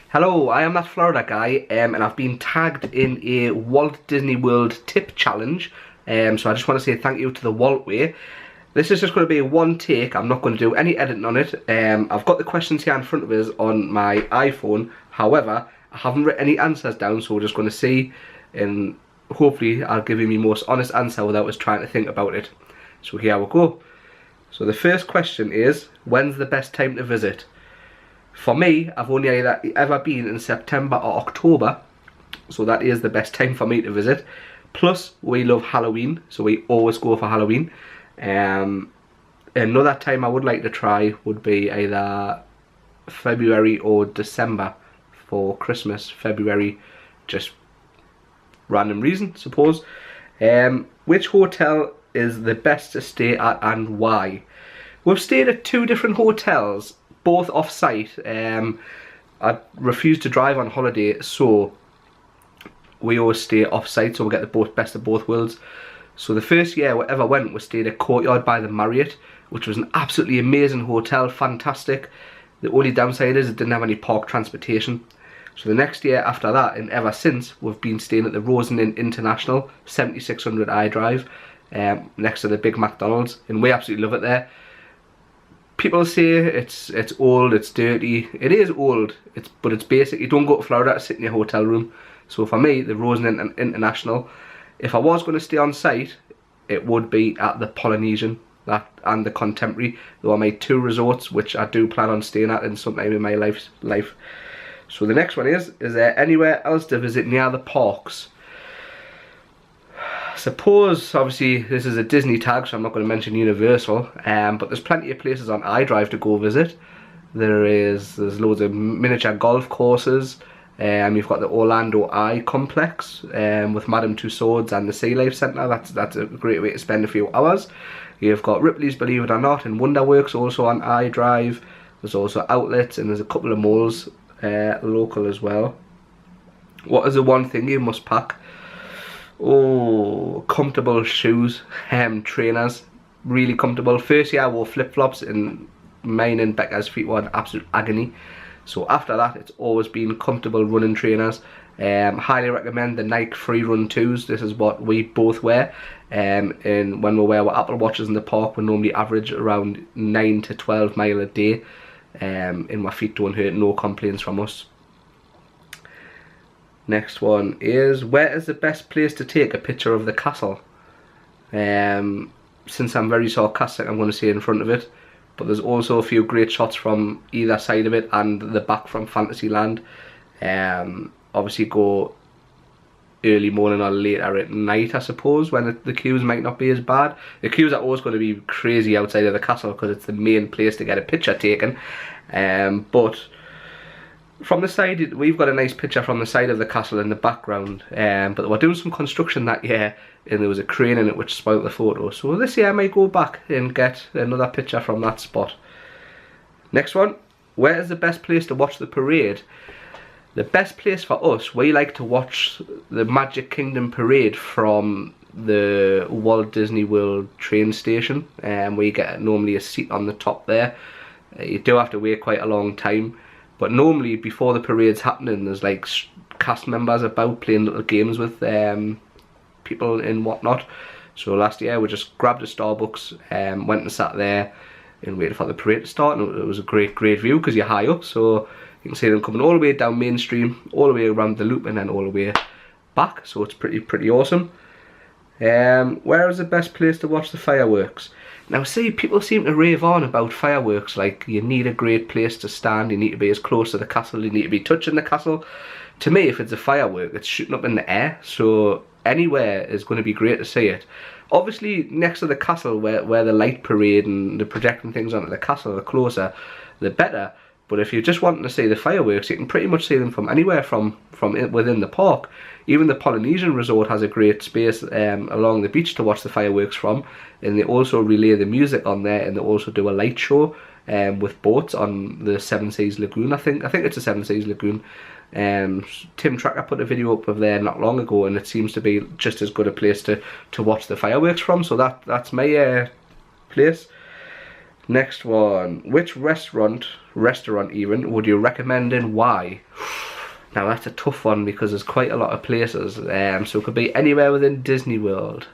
Hello, I am that Florida guy, and I've been tagged in a Walt Disney World tip challenge. So I just want to say thank you to the Walt Way. This is just going to be one take. I'm not going to do any editing on it. I've got the questions here in front of us on my iPhone. However, I haven't written any answers down, so we're just going to see, and hopefully I'll give you my most honest answer without us trying to think about it. So here we go. So the first question is, when's the best time to visit? For me, I've only ever been in September or October, so that is the best time for me to visit. Plus, we love Halloween, so we always go for Halloween. Another time I would like to try would be either February or December for Christmas. February, just random reason, suppose. Which hotel is the best to stay at and why? We've stayed at two different hotels, both off-site. I refuse to drive on holiday, so we always stay off-site, so we get the best of both worlds. So the first year we ever went, we stayed at Courtyard by the Marriott, which was an absolutely amazing hotel, fantastic. The only downside is it didn't have any park transportation. So the next year after that, and ever since, we've been staying at the Rosen Inn International, 7600 I Drive, next to the big McDonald's, and we absolutely love it there. People say it's old, it's dirty. It is old, but it's basic. You don't go to Florida to sit in your hotel room. So for me, the Rosen Inn International, if I was going to stay on site, it would be at the Polynesian and the Contemporary. Though I made two resorts, which I do plan on staying at in sometime in my life. So the next one is there anywhere else to visit near the parks? Suppose, obviously, this is a Disney tag, so I'm not going to mention Universal, but there's plenty of places on iDrive to go visit. There's loads of miniature golf courses. You've got the Orlando Eye Complex with Madame Tussauds and the Sea Life Centre. That's a great way to spend a few hours. You've got Ripley's Believe It or Not and Wonderworks also on iDrive. There's also outlets, and there's a couple of malls local as well. What is the one thing you must pack? Oh, comfortable shoes, trainers, really comfortable. First year I wore flip-flops, and mine and Becca's feet were an absolute agony. So after that, it's always been comfortable running trainers. Highly recommend the Nike Free Run 2s. This is what we both wear. And when we wear our Apple Watches in the park, we normally average around 9 to 12 mile a day. And my feet don't hurt, no complaints from us. Next one is, where is the best place to take a picture of the castle? Since I'm very sarcastic, I'm going to say in front of it. But there's also a few great shots from either side of it and the back from Fantasyland. Obviously go early morning or later at night, I suppose, when the queues might not be as bad. The queues are always going to be crazy outside of the castle because it's the main place to get a picture taken. But from the side, we've got a nice picture from the side of the castle in the background, but they were doing some construction that year and there was a crane in it which spoiled the photo. So this year I might go back and get another picture from that spot. Next one, where is the best place to watch the parade? The best place for us, we like to watch the Magic Kingdom parade from the Walt Disney World train station, and we get normally a seat on the top there. You do have to wait quite a long time. But normally, before the parade's happening, there's like cast members about playing little games with people and whatnot. So last year we just grabbed a Starbucks, went and sat there and waited for the parade to start. And it was a great view because you're high up, so you can see them coming all the way down Main Street, all the way around the loop, and then all the way back. So it's pretty awesome. Where is the best place to watch the fireworks? Now see, people seem to rave on about fireworks, like you need a great place to stand, you need to be as close to the castle, you need to be touching the castle. To me, if it's a firework, it's shooting up in the air, so anywhere is going to be great to see it. Obviously, next to the castle, where the light parade and the projecting things onto the castle, the closer, the better. But if you're just wanting to see the fireworks, you can pretty much see them from anywhere from within the park. Even the Polynesian resort has a great space along the beach to watch the fireworks from, and they also relay the music on there, and they also do a light show with boats on the Seven Seas Lagoon. I think it's a Seven Seas Lagoon. Tim Tracker put a video up of there not long ago, and it seems to be just as good a place to watch the fireworks from. So that's my place. Next one, which restaurant even would you recommend and why? Now that's a tough one because there's quite a lot of places, so it could be anywhere within Disney World.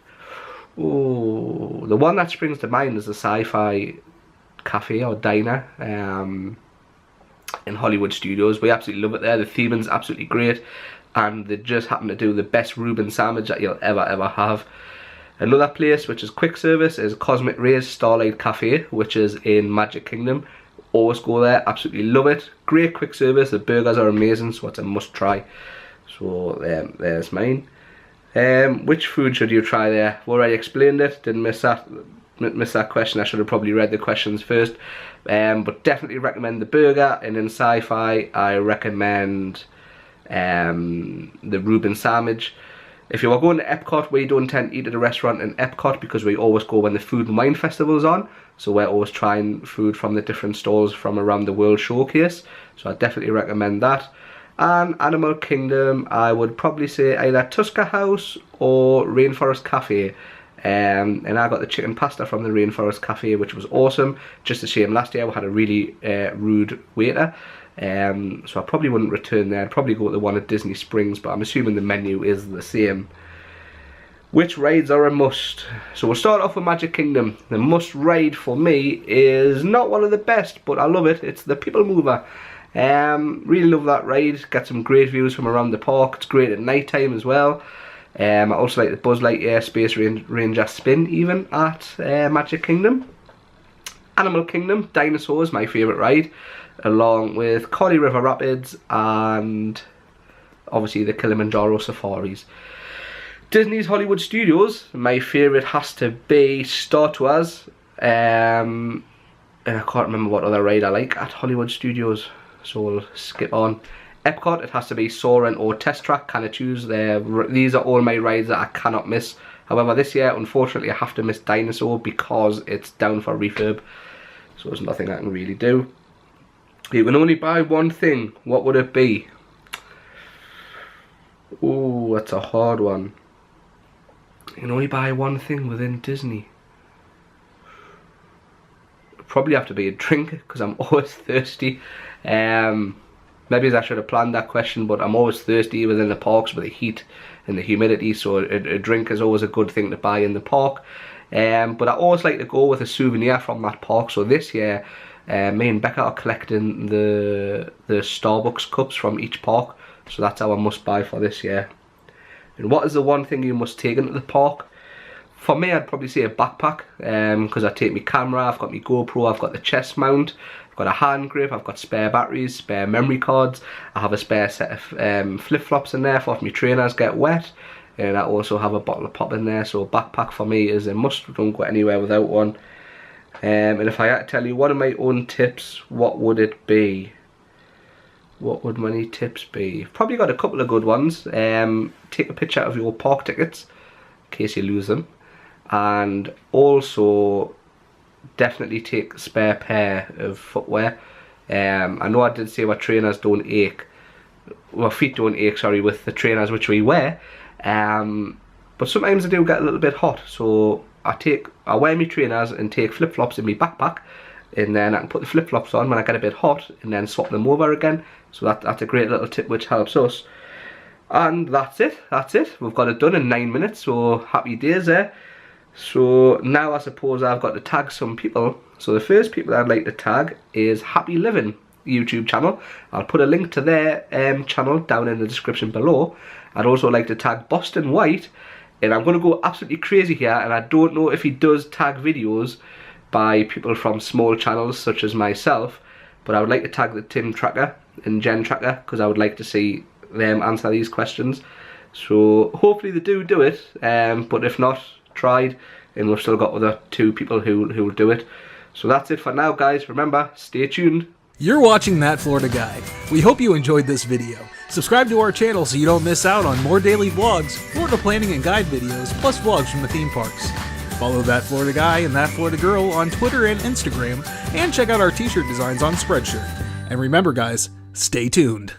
Oh, the one that springs to mind is the Sci-Fi Cafe or Diner in Hollywood Studios. We absolutely love it there. The theming's absolutely great, and they just happen to do the best Reuben sandwich that you'll ever have. Another place which is quick service is Cosmic Rays Starlight Cafe, which is in Magic Kingdom. Always go there, absolutely love it. Great quick service, the burgers are amazing, so it's a must try. So there's mine. Which food should you try there? I've already explained it, didn't miss that question. I should have probably read the questions first. But definitely recommend the burger, and in Sci-Fi I recommend the Reuben sandwich. If you are going to Epcot, we don't tend to eat at a restaurant in Epcot because we always go when the Food and Wine Festival is on. So we're always trying food from the different stalls from around the World Showcase. So I definitely recommend that. And Animal Kingdom, I would probably say either Tusker House or Rainforest Cafe. And I got the chicken pasta from the Rainforest Cafe, which was awesome. Just a shame last year we had a really rude waiter. So I probably wouldn't return there. I'd probably go to the one at Disney Springs, but I'm assuming the menu is the same. Which rides are a must? So we'll start off with Magic Kingdom. The must ride for me is not one of the best, but I love it. It's the People Mover. Really love that ride. Got some great views from around the park. It's great at night time as well. I also like the Buzz Lightyear Space Ranger spin even at Magic Kingdom. Animal Kingdom, Dinosaurs, my favourite ride, along with Collie River Rapids and obviously the Kilimanjaro Safaris. Disney's Hollywood Studios, my favourite has to be Star Tours, and I can't remember what other ride I like at Hollywood Studios, so we'll skip on. Epcot, it has to be Soarin' or Test Track, can I choose? These are all my rides that I cannot miss. However, this year, unfortunately, I have to miss Dinosaur because it's down for refurb, so there's nothing I can really do. You can only buy one thing, what would it be? Oh, that's a hard one. You can only buy one thing within Disney. It'd probably have to be a drink, because I'm always thirsty. Maybe I should have planned that question, but I'm always thirsty within the parks with the heat and the humidity, so a drink is always a good thing to buy in the park. But I always like to go with a souvenir from that park, so this year me and Becca are collecting the Starbucks cups from each park, so that's our must buy for this year. And what is the one thing you must take into the park? For me, I'd probably say a backpack, because I take my camera, I've got my GoPro, I've got the chest mount, I've got a hand grip, I've got spare batteries, spare memory cards, I have a spare set of flip-flops in there for if my trainers get wet, and I also have a bottle of pop in there, so a backpack for me is a must, don't go anywhere without one. And if I had to tell you one of my own tips, what would it be? What would my tips be? Probably got a couple of good ones. Take a picture of your park tickets in case you lose them, and also definitely take a spare pair of footwear. I know I did say our trainers don't ache, our feet don't ache, sorry, with the trainers which we wear, but sometimes they do get a little bit hot, so I wear my trainers and take flip-flops in my backpack, and then I can put the flip-flops on when I get a bit hot and then swap them over again. So that's a great little tip which helps us. And that's it, we've got it done in 9 minutes, so happy days there. So now I suppose I've got to tag some people. So the first people I'd like to tag is Happy Living YouTube channel. I'll put a link to their channel down in the description below. I'd also like to tag Boston White, and I'm going to go absolutely crazy here, and I don't know if he does tag videos by people from small channels such as myself, but I would like to tag the Tim Tracker and Jen Tracker, because I would like to see them answer these questions. So hopefully they do it, but if not, tried, and we've still got other 2 people who will do it. So that's it for now, guys. Remember, stay tuned. You're watching That Florida Guide. We hope you enjoyed this video. Subscribe to our channel so you don't miss out on more daily vlogs, Florida planning and guide videos, plus vlogs from the theme parks. Follow That Florida Guy and That Florida Girl on Twitter and Instagram, and check out our t-shirt designs on Spreadshirt. And remember, guys, stay tuned.